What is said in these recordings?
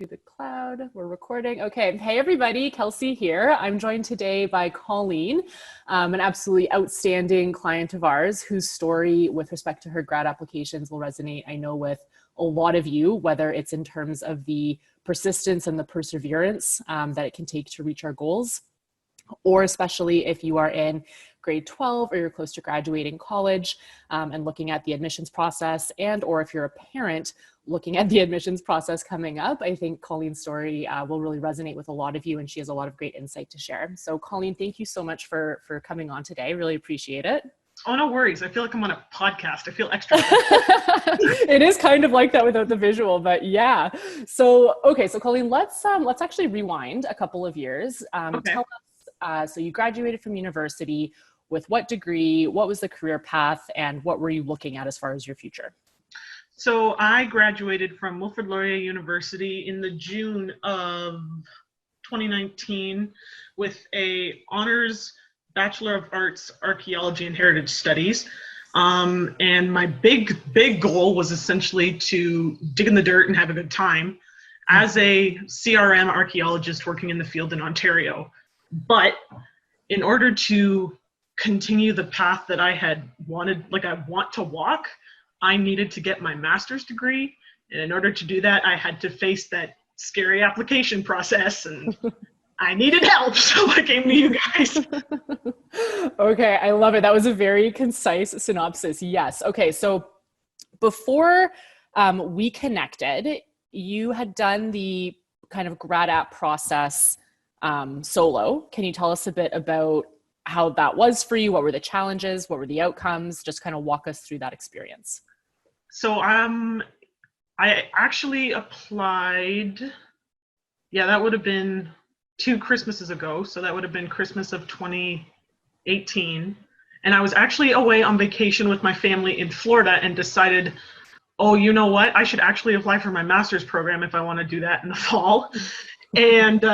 to the cloud. We're recording. Okay. Hey, everybody. Kelsey here. I'm joined today by Colleen, an absolutely outstanding client of ours whose story with respect to her grad applications will resonate, I know, with a lot of you, whether it's in terms of the persistence and the perseverance that it can take to reach our goals, or especially if you are in grade 12 or you're close to graduating college and looking at the admissions process, and or if you're a parent looking at the admissions process coming up. I think Colleen's story will really resonate with a lot of you, and she has a lot of great insight to share. So Colleen, thank you so much for coming on today. Really appreciate it. Oh, no worries. I feel like I'm on a podcast. I feel extra. It is kind of like that without the visual, but yeah. So, okay. So Colleen, let's actually rewind a couple of years. Okay. Tell us, so you graduated from university with what degree, what was the career path, and what were you looking at as far as your future? So I graduated from Wilfrid Laurier University in the June of 2019 with a honors Bachelor of Arts, Archaeology and Heritage Studies. And my big goal was essentially to dig in the dirt and have a good time as a CRM archaeologist working in the field in Ontario. But in order to continue the path that I had wanted, like I want to walk, I needed to get my master's degree. And in order to do that, I had to face that scary application process, and I needed help. So I came to you guys. Okay, I love it. That was a very concise synopsis. Yes. Okay, so before we connected, you had done the kind of grad app process solo. Can you tell us a bit about how that was for you? What were the challenges? What were the outcomes? Just kind of walk us through that experience. So I actually applied, that would have been 2 Christmases ago. So that would have been Christmas of 2018. And I was actually away on vacation with my family in Florida and decided, oh, you know what? I should actually apply for my master's program if I want to do that in the fall. And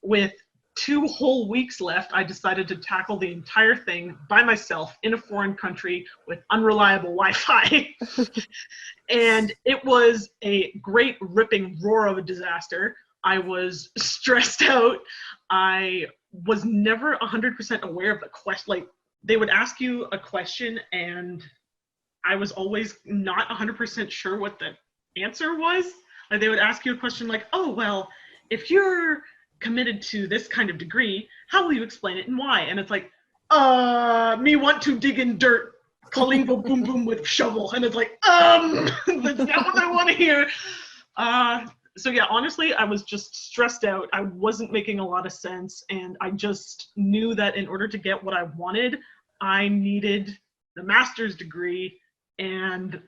with 2 whole weeks left, I decided to tackle the entire thing by myself in a foreign country with unreliable Wi-Fi. And it was a great ripping roar of a disaster. I was stressed out. I was never 100% aware of the question. Like, they would ask you a question and I was always not 100% sure what the answer was. Like, they would ask you a question like, oh, well, if you're committed to this kind of degree, how will you explain it and why? And it's like, me want to dig in dirt, Colleen go boom boom with shovel. And it's like, that's not what I want to hear. So yeah, honestly, I was just stressed out. I wasn't making a lot of sense. And I just knew that in order to get what I wanted, I needed the master's degree. And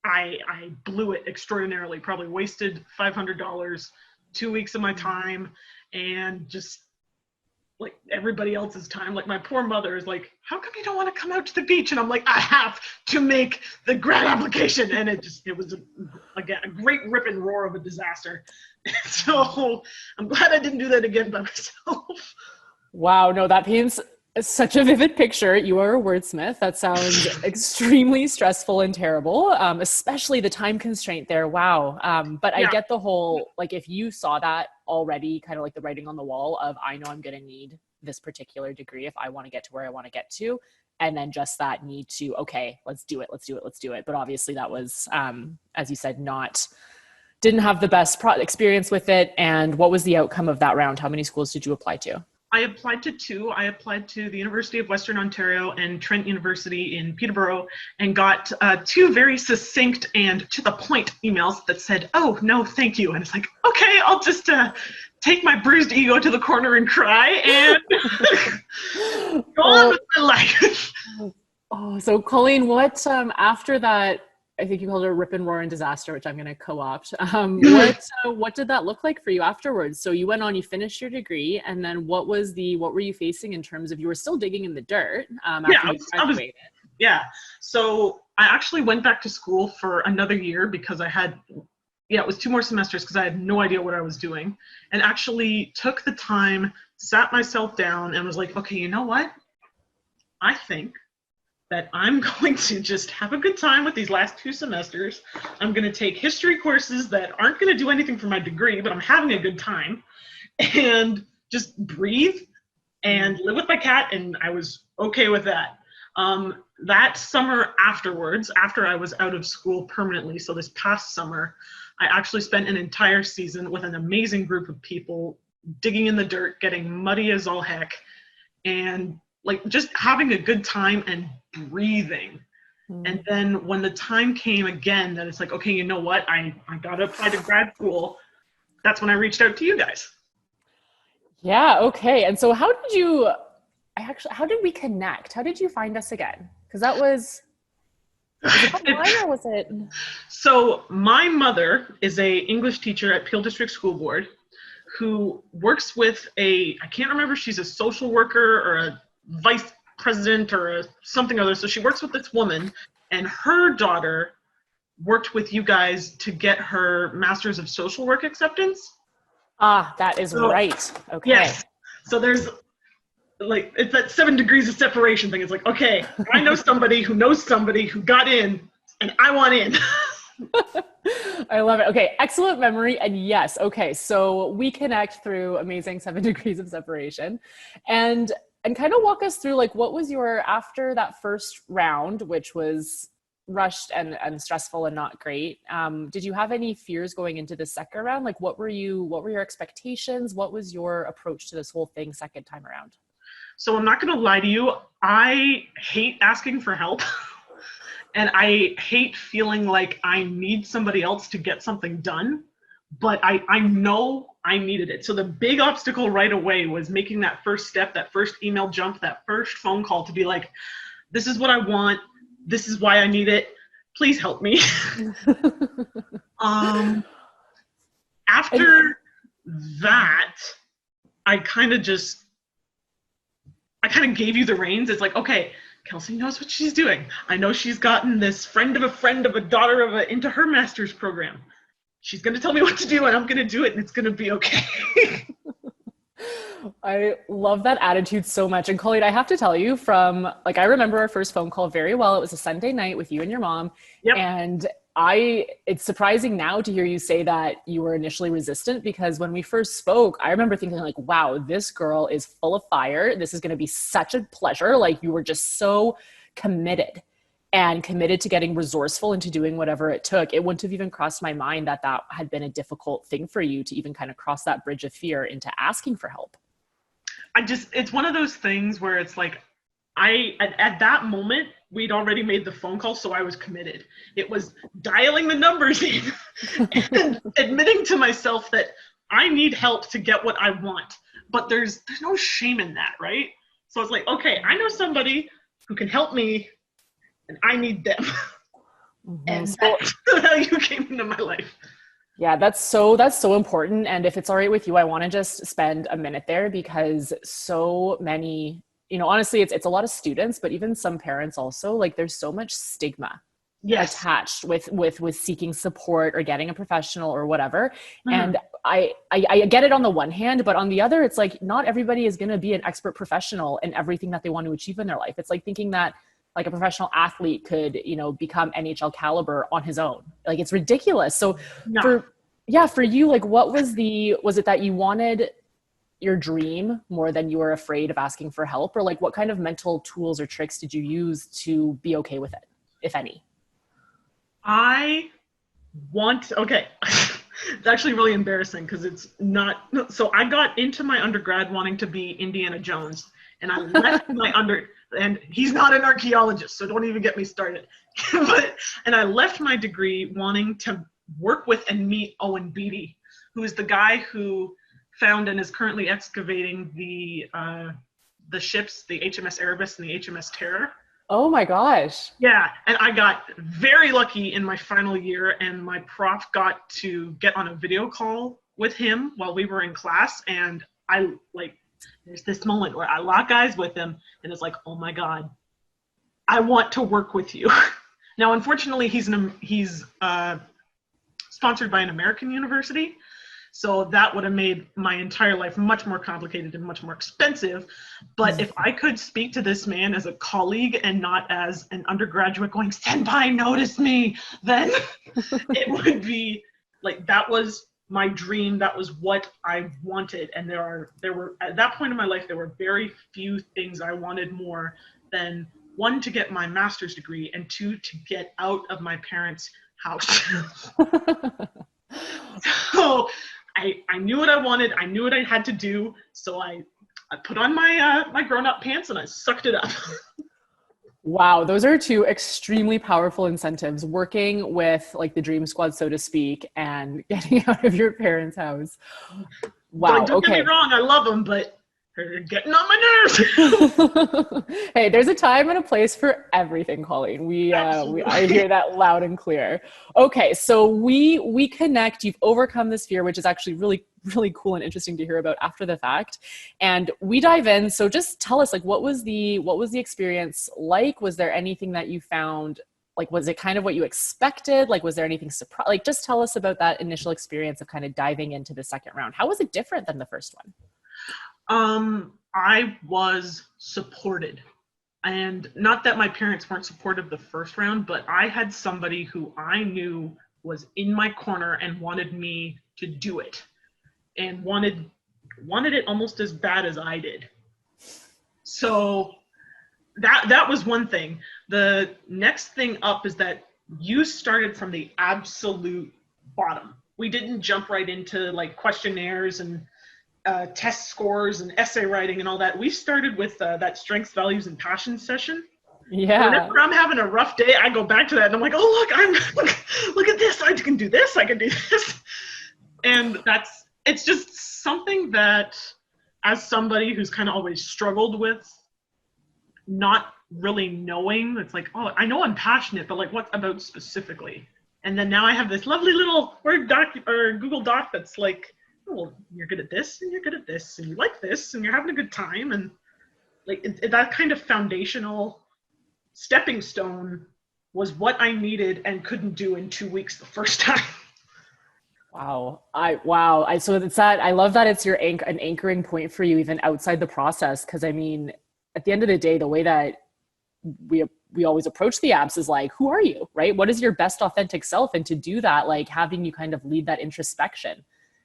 I blew it extraordinarily, probably wasted $500, 2 weeks of my time, and just like everybody else's time. Like, my poor mother is like, how come you don't want to come out to the beach? And I'm like, I have to make the grad application. And it was again a great rip and roar of a disaster. So I'm glad I didn't do that again by myself. Wow, no, that paints such a vivid picture. You are a wordsmith. That sounds extremely stressful and terrible, especially the time constraint there. Wow. But I get the whole, like, if you saw that already, kind of like the writing on the wall of, I know I'm going to need this particular degree if I want to get to where I want to get to. And then just that need to, okay, let's do it. But obviously that was, as you said, didn't have the best experience with it. And what was the outcome of that round? How many schools did you apply to? I applied to 2. I applied to the University of Western Ontario and Trent University in Peterborough, and got 2 very succinct and to the point emails that said, oh, no, thank you. And it's like, okay, I'll just take my bruised ego to the corner and cry and go on with my life. Oh, so Colleen, what, after that, I think you called it a rip and roar and disaster, which I'm going to co-opt. What did that look like for you afterwards? So you went on, you finished your degree, and then what were you facing in terms of, you were still digging in the dirt after you graduated? So I actually went back to school for another year because it was 2 more semesters because I had no idea what I was doing, and actually took the time, sat myself down and was like, okay, you know what? I think that I'm going to just have a good time with these last 2 semesters. I'm going to take history courses that aren't going to do anything for my degree, but I'm having a good time, and just breathe and live with my cat. And I was okay with that. That summer afterwards, after I was out of school permanently, so this past summer, I actually spent an entire season with an amazing group of people digging in the dirt, getting muddy as all heck, and like just having a good time and breathing. And then when the time came again that it's like, okay, you know what, I got to apply to grad school, that's when I reached out to you guys. Yeah, okay. And so how did we connect? How did you find us again? Because was it online or was it? So my mother is a English teacher at Peel District School Board who works with I can't remember if she's a social worker or a vice president or something other. So she works with this woman, and her daughter worked with you guys to get her Master's of Social Work acceptance. Ah, that is right. Okay. Yes. So there's like, it's that 7 degrees of separation thing. It's like, okay, I know somebody who got in, and I want in. I love it. Okay, excellent memory. And yes, okay, so we connect through amazing 7 degrees of separation. And kind of walk us through, like, what was after that first round, which was rushed and stressful and not great, did you have any fears going into the second round? Like, what were your expectations? What was your approach to this whole thing second time around? So I'm not going to lie to you. I hate asking for help. And I hate feeling like I need somebody else to get something done. But I know I needed it. So the big obstacle right away was making that first step, that first email jump, that first phone call to be like, this is what I want. This is why I need it. Please help me. After that, I kind of gave you the reins. It's like, okay, Kelsey knows what she's doing. I know she's gotten this friend of a daughter of a into her master's program. She's going to tell me what to do, and I'm going to do it, and it's going to be okay. I love that attitude so much. And Colleen, I have to tell you, I remember our first phone call very well. It was a Sunday night with you and your mom. Yep. And it's surprising now to hear you say that you were initially resistant, because when we first spoke, I remember thinking like, wow, this girl is full of fire. This is going to be such a pleasure. Like, you were just so committed to getting resourceful and to doing whatever it took. It wouldn't have even crossed my mind that had been a difficult thing for you to even kind of cross that bridge of fear into asking for help. It's one of those things where it's like, at that moment, we'd already made the phone call, so I was committed. It was dialing the numbers in and admitting to myself that I need help to get what I want. But there's no shame in that, right? So it's like, okay, I know somebody who can help me, and I need them. Mm-hmm. And that's how you came into my life. Yeah, that's so important. And if it's all right with you, I want to just spend a minute there, because so many, honestly, it's a lot of students, but even some parents also, like, there's so much stigma attached with seeking support or getting a professional or whatever. Mm-hmm. And I get it on the one hand, but on the other, it's like, not everybody is going to be an expert professional in everything that they want to achieve in their life. It's like thinking that like a professional athlete could, become NHL caliber on his own. Like, it's ridiculous. So for you, like, what was it that you wanted your dream more than you were afraid of asking for help? Or like, what kind of mental tools or tricks did you use to be okay with it, if any? Okay. It's actually really embarrassing because it's not. So I got into my undergrad wanting to be Indiana Jones, and I left and he's not an archaeologist, so don't even get me started. And I left my degree wanting to work with and meet Owen Beatty, who is the guy who found and is currently excavating the ships, the HMS Erebus and the HMS Terror. Oh my gosh. Yeah, and I got very lucky in my final year, and my prof got to get on a video call with him while we were in class, and there's this moment where I lock eyes with him, and it's like, oh my God, I want to work with you. Now, unfortunately, he's sponsored by an American university, So that would have made my entire life much more complicated and much more expensive. But if I could speak to this man as a colleague and not as an undergraduate going, "Senpai, notice me," then it would be like, that was my dream. That was what I wanted. And there were, at that point in my life, there were very few things I wanted more than, one, to get my master's degree, and two, to get out of my parents' house. So I knew what I wanted. I knew what I had to do. So I put on my my grown-up pants and I sucked it up. Wow, those are two extremely powerful incentives, working with like the dream squad, so to speak, and getting out of your parents' house. Wow, Like, don't okay. get me wrong, I love them, but they're getting on my nerves. Hey, there's a time and a place for everything, Colleen. I hear that loud and clear. Okay, so we connect. You've overcome this fear, which is actually really, really cool and interesting to hear about after the fact. And we dive in. So just tell us, like, what was the experience like? Was there anything that you found? Like, was it kind of what you expected? Like, was there anything surprise? Like, just tell us about that initial experience of kind of diving into the second round. How was it different than the first one? I was supported, and not that my parents weren't supportive the first round, but I had somebody who I knew was in my corner and wanted me to do it, and wanted it almost as bad as I did. So that was one thing. The next thing up is that you started from the absolute bottom. We didn't jump right into like questionnaires and test scores and essay writing and all that. We started with that strengths, values, and passions session. Yeah. Whenever I'm having a rough day, I go back to that and I'm like, oh, look at this. I can do this. I can do this. And it's just something that, as somebody who's kind of always struggled with not really knowing, it's like, oh, I know I'm passionate, but like, what about specifically? And then now I have this lovely little Word doc or Google Doc that's like, well, you're good at this, and you're good at this, and you like this, and you're having a good time, and like that kind of foundational stepping stone was what I needed and couldn't do in 2 weeks the first time. Wow. So it's that, I love that it's an anchoring point for you even outside the process. Cause I mean, at the end of the day, the way that we always approach the apps is like, who are you, right? What is your best authentic self? And to do that, like having you kind of lead that introspection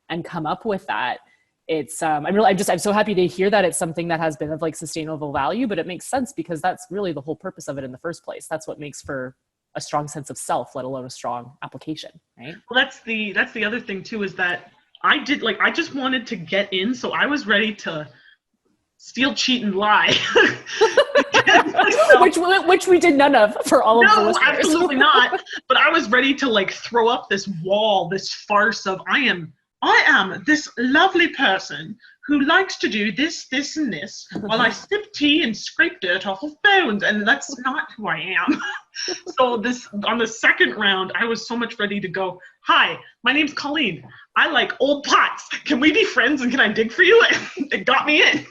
and come up with that, it's I'm so happy to hear that it's something that has been of like sustainable value, but it makes sense because that's really the whole purpose of it in the first place. That's what makes for a strong sense of self, let alone a strong application, right? Well, that's the other thing too, is that I just wanted to get in, so I was ready to steal, cheat, and lie. which we did none of for all of the listeners. No, absolutely not. But I was ready to like throw up this wall, this farce of I am this lovely person who likes to do this, this, and this while I sip tea and scrape dirt off of bones, and that's not who I am. So on the second round, I was so much ready to go, hi, my name's Colleen. I like old pots. Can we be friends and can I dig for you? It got me in.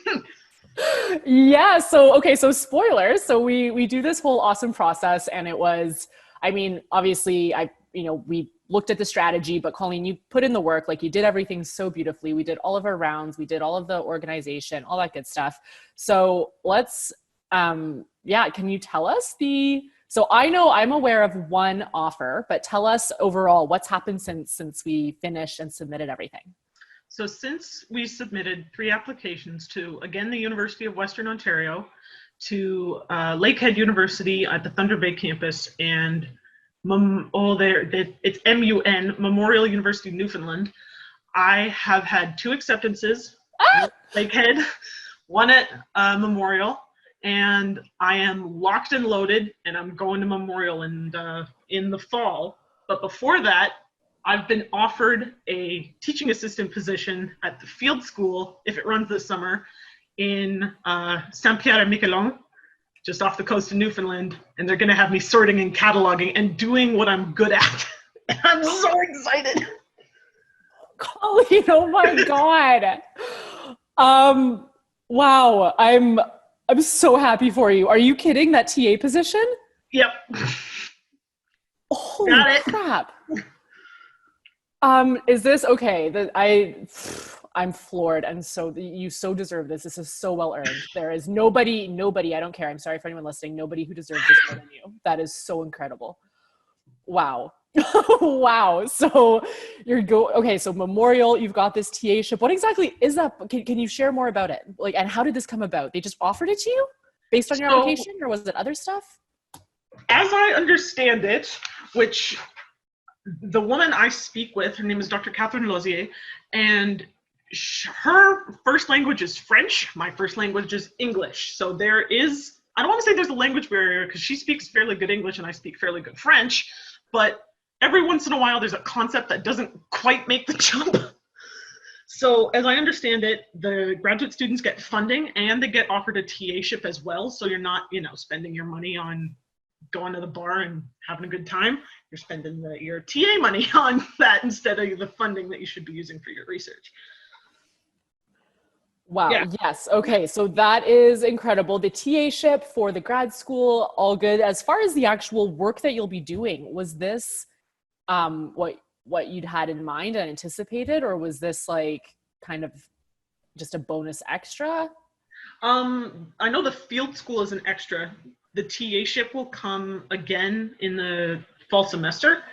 Yeah. So spoilers. So we do this whole awesome process, and it was, I mean, obviously we looked at the strategy, but Colleen, you put in the work, like you did everything so beautifully. We did all of our rounds, we did all of the organization, all that good stuff. So let's, can you tell us so I know I'm aware of one offer, but tell us overall what's happened since we finished and submitted everything. So since we submitted 3 applications to, again, the University of Western Ontario, to Lakehead University at the Thunder Bay campus, and it's MUN, Memorial University of Newfoundland, I have had 2 acceptances, Lakehead, one at Memorial, and I am locked and loaded, and I'm going to Memorial in the fall. But before that, I've been offered a teaching assistant position at the field school, if it runs this summer, in Saint-Pierre-et-Miquelon, just off the coast of Newfoundland, and they're going to have me sorting and cataloging and doing what I'm good at. I'm so excited. Colleen, oh my God. Wow. I'm so happy for you. Are you kidding? That TA position? Yep. Holy crap. Is this okay? I'm floored, and so you so deserve this. This is so well earned. There is nobody. I don't care. I'm sorry for anyone listening. Nobody who deserves this more than you. That is so incredible. Wow. Wow. So okay. So memorial, you've got this TA-ship. What exactly is that? Can you share more about it? Like, and how did this come about? They just offered it to you based on your So, application, or was it other stuff? as I understand it, which the woman I speak with, her name is Dr. Catherine Lozier, and her first language is French. My first language is English. So there is, I don't want to say there's a language barrier because she speaks fairly good English and I speak fairly good French, but every once in a while there's a concept that doesn't quite make the jump. So as I understand it, the graduate students get funding and they get offered a TA-ship as well. So you're not, spending your money on going to the bar and having a good time. You're spending your TA money on that instead of the funding that you should be using for your research. Wow. Yeah. Yes. Okay. So that is incredible. The TA-ship for the grad school, all good. As far as the actual work that you'll be doing, was this what you'd had in mind and anticipated, or was this like kind of just a bonus extra? I know the field school is an extra. The TA-ship will come again in the fall semester.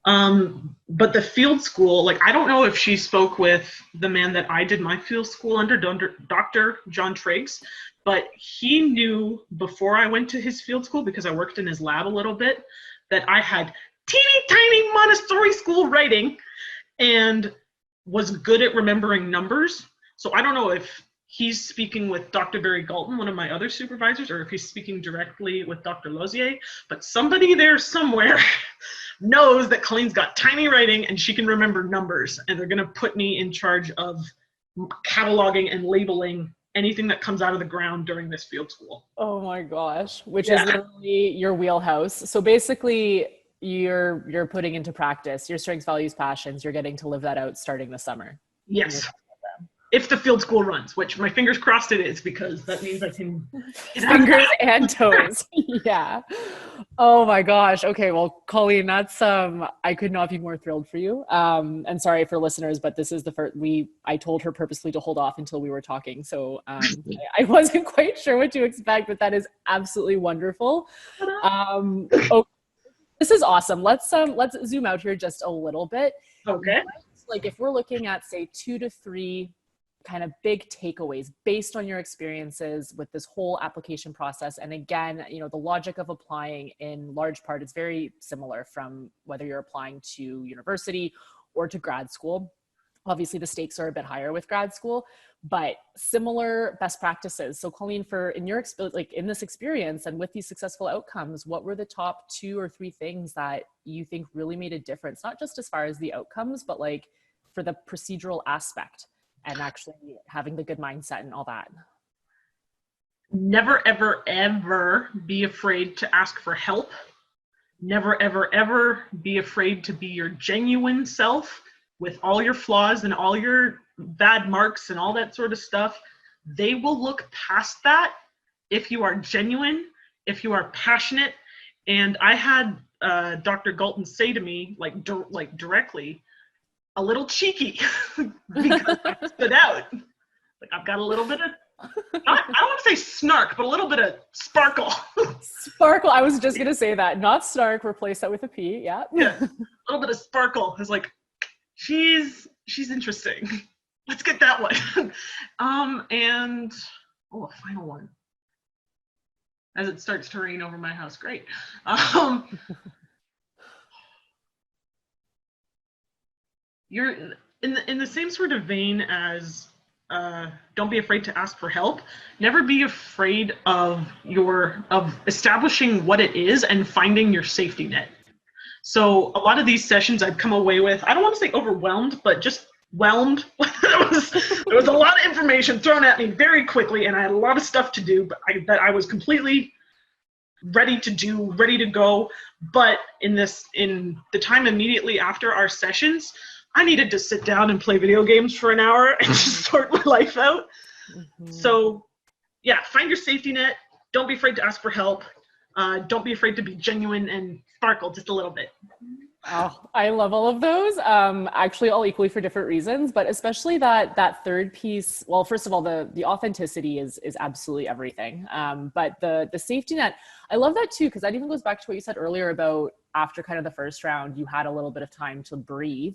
But the field school, like, I don't know if she spoke with the man that I did my field school under, Dr. John Triggs, but he knew before I went to his field school, because I worked in his lab a little bit, that I had teeny tiny Montessori school writing and was good at remembering numbers. So I don't know if he's speaking with Dr. Barry Galton, one of my other supervisors, or if he's speaking directly with Dr. Lozier, but somebody there somewhere knows that Colleen's got tiny writing and she can remember numbers, and they're going to put me in charge of cataloging and labeling anything that comes out of the ground during this field school. Oh my gosh, which is literally your wheelhouse. So basically you're putting into practice your strengths, values, passions. You're getting to live that out starting this summer. Yes. If the field school runs, which my fingers crossed it is, because that means I can fingers and toes. Yeah. Oh my gosh. Okay. Well, Colleen, that's I could not be more thrilled for you. And sorry for listeners, but this is the first I told her purposely to hold off until we were talking. So I wasn't quite sure what to expect, but that is absolutely wonderful. Okay. This is awesome. Let's zoom out here just a little bit. Okay. Like if we're looking at say 2 to 3 kind of big takeaways based on your experiences with this whole application process. And again, the logic of applying in large part is very similar from whether you're applying to university or to grad school. Obviously the stakes are a bit higher with grad school, but similar best practices. So Colleen, in your experience, like in this experience and with these successful outcomes, what were the top 2 or 3 things that you think really made a difference? Not just as far as the outcomes, but like for the procedural aspect and actually having the good mindset and all that. Never, ever, ever be afraid to ask for help. Never, ever, ever be afraid to be your genuine self with all your flaws and all your bad marks and all that sort of stuff. They will look past that if you are genuine, if you are passionate. And I had Dr. Galton say to me, like directly, a little cheeky, because I stood out. Like, I've got a little bit of, I don't want to say snark, but a little bit of sparkle. Sparkle. I was just going to say that. Not snark, replace that with a P. Yeah. Yeah. A little bit of sparkle. It's like, she's interesting. Let's get that one. And a final one. As it starts to rain over my house. Great. You're in the same sort of vein as don't be afraid to ask for help. Never be afraid of establishing what it is and finding your safety net. So a lot of these sessions I've come away with, I don't want to say overwhelmed, but just whelmed. There was a lot of information thrown at me very quickly, and I had a lot of stuff to do, but I was completely ready to do, ready to go. But in the time immediately after our sessions, I needed to sit down and play video games for an hour and just sort my life out. Mm-hmm. So yeah, find your safety net. Don't be afraid to ask for help. Don't be afraid to be genuine and sparkle just a little bit. Oh, I love all of those. Actually, all equally for different reasons, but especially that third piece. Well, first of all, the authenticity is absolutely everything. But the safety net, I love that too, because that even goes back to what you said earlier about after kind of the first round, you had a little bit of time to breathe.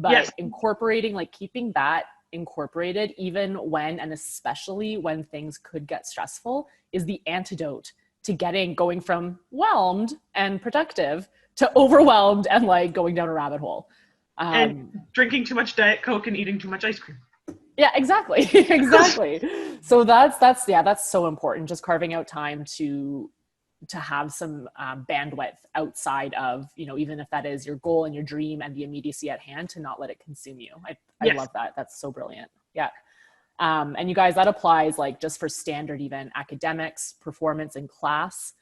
Yes. But incorporating, like keeping that incorporated, even when and especially when things could get stressful, is the antidote to going from whelmed and productive to overwhelmed and like going down a rabbit hole. And Um, drinking too much Diet Coke and eating too much ice cream. yeah, exactly, exactly. So that's so important. Just carving out time to have some bandwidth outside of, you know, even if that is your goal and your dream and the immediacy at hand, to not let it consume you. I Yes. love that. That's so brilliant. Yeah. And you guys, that applies like just for standard, even academics, performance in class,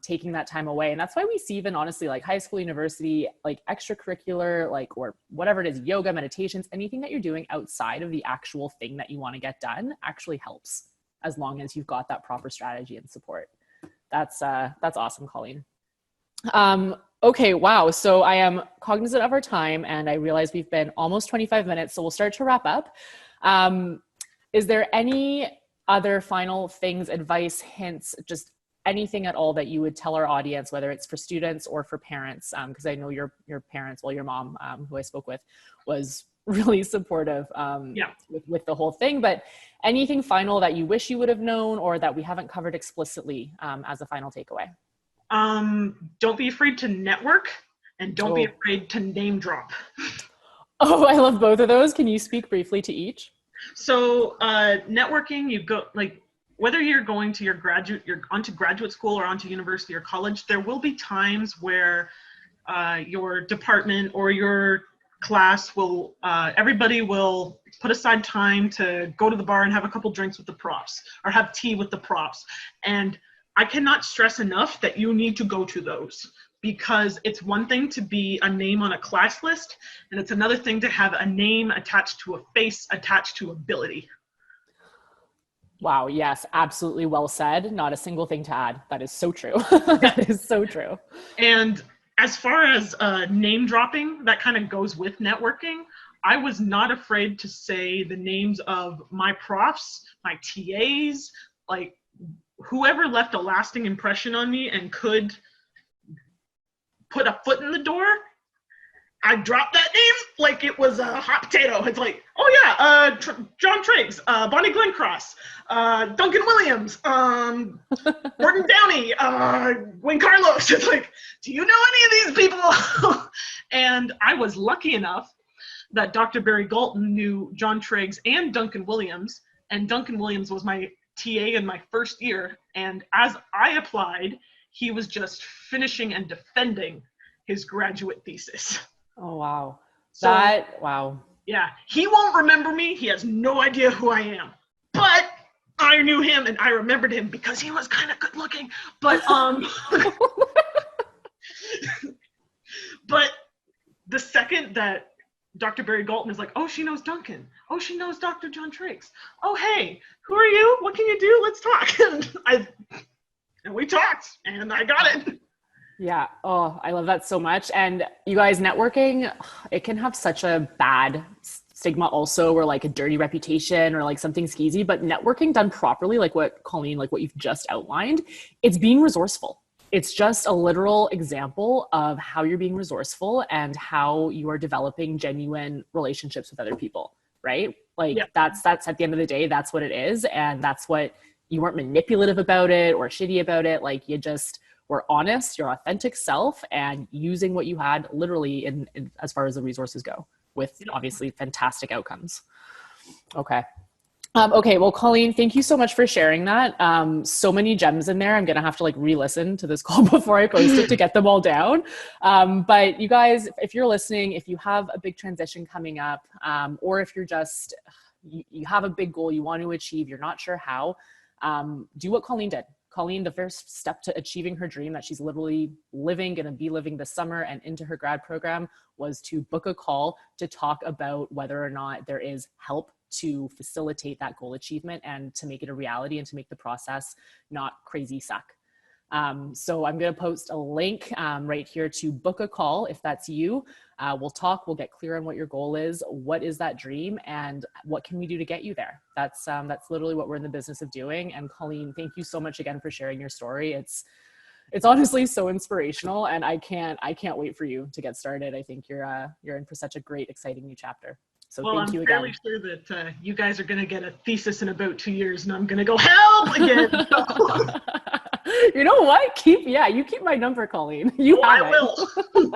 taking that time away. And that's why we see even honestly, like high school, university, like extracurricular, like, or whatever it is, yoga, meditations, anything that you're doing outside of the actual thing that you want to get done actually helps, as long as you've got that proper strategy and support. That's awesome, Colleen. Okay, wow. So I am cognizant of our time and I realize we've been almost 25 minutes, so we'll start to wrap up. Um, is there any other final things, advice, hints, just anything at all that you would tell our audience, whether it's for students or for parents? Because I know your parents, well, your mom, who I spoke with, was really supportive Yeah. with the whole thing. But anything final that you wish you would have known or that we haven't covered explicitly as a final takeaway? Don't be afraid to network, and don't be Oh. afraid to name drop. Oh, I love both of those. Can you speak briefly to each? So networking, you go like whether you're going to you're onto graduate school or onto university or college, there will be times where your department or your class will everybody will put aside time to go to the bar and have a couple drinks with the profs or have tea with the profs. And I cannot stress enough that you need to go to those, because it's one thing to be a name on a class list, and it's another thing to have a name attached to a face attached to ability. Wow. Yes, absolutely well said. Not a single thing to add. That is so true. That is so true. And as far as name dropping, that kind of goes with networking. I was not afraid to say the names of my profs, my TAs, like whoever left a lasting impression on me and could put a foot in the door. I dropped that name like it was a hot potato. It's like, oh yeah, John Triggs, Bonnie Glencross, Duncan Williams, Gordon Downey, Wayne Carlos. It's like, do you know any of these people? And I was lucky enough that Dr. Barry Galton knew John Triggs and Duncan Williams, and Duncan Williams was my TA in my first year. And as I applied, he was just finishing and defending his graduate thesis. Oh, wow. So, Wow. yeah, he won't remember me. He has no idea who I am. But I knew him and I remembered him because he was kind of good looking. But but the second that Dr. Barry Galton is like, oh, she knows Duncan. Oh, she knows Dr. John Triggs. Oh, hey, who are you? What can you do? Let's talk. And we talked and I got it. Yeah. Oh, I love that so much. And you guys, networking, it can have such a bad stigma also, or like a dirty reputation or like something skeezy, but networking done properly, like what Colleen, like what you've just outlined, it's being resourceful. It's just a literal example of how you're being resourceful and how you are developing genuine relationships with other people, right? Like that's at the end of the day, that's what it is. And that's what, you weren't manipulative about it or shitty about it. Like you just were honest, your authentic self, and using what you had literally in as far as the resources go, with obviously fantastic outcomes. Okay. Okay, well, Colleen, thank you so much for sharing that. So many gems in there. I'm going to have to like re-listen to this call before I post it to get them all down. But you guys, if you're listening, if you have a big transition coming up, or if you're just, you have a big goal you want to achieve, you're not sure how, do what Colleen did. Colleen, the first step to achieving her dream that she's literally going to be living this summer and into her grad program, was to book a call to talk about whether or not there is help to facilitate that goal achievement and to make it a reality and to make the process not crazy suck. So I'm going to post a link right here to book a call if that's you. We'll talk, we'll get clear on what your goal is, what is that dream, and what can we do to get you there. That's literally what we're in the business of doing. And Colleen, thank you so much again for sharing your story. It's honestly so inspirational, and I can't wait for you to get started. I think you're in for such a great, exciting new chapter. So well, thank I'm you again. fairly sure that you guys are going to get a thesis in about 2 years, and I'm going to go help again. You know what? You keep my number, Colleen. You have I it. will.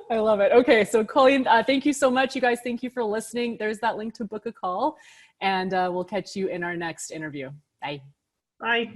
I love it. Okay, so Colleen, thank you so much. You guys, thank you for listening. There's that link to book a call, and we'll catch you in our next interview. Bye. Bye.